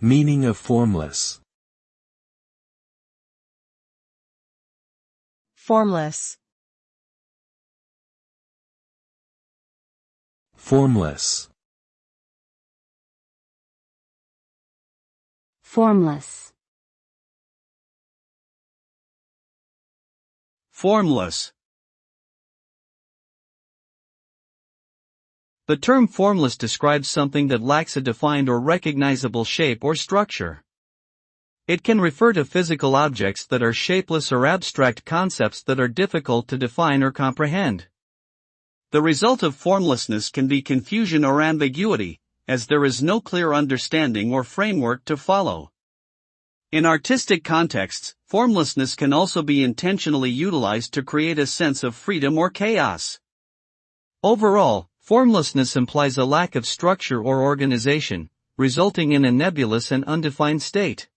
Meaning of formless. Formless. Formless. Formless. Formless. The term formless describes something that lacks a defined or recognizable shape or structure. It can refer to physical objects that are shapeless or abstract concepts that are difficult to define or comprehend. The result of formlessness can be confusion or ambiguity, as there is no clear understanding or framework to follow. In artistic contexts, formlessness can also be intentionally utilized to create a sense of freedom or chaos. Overall, formlessness implies a lack of structure or organization, resulting in a nebulous and undefined state.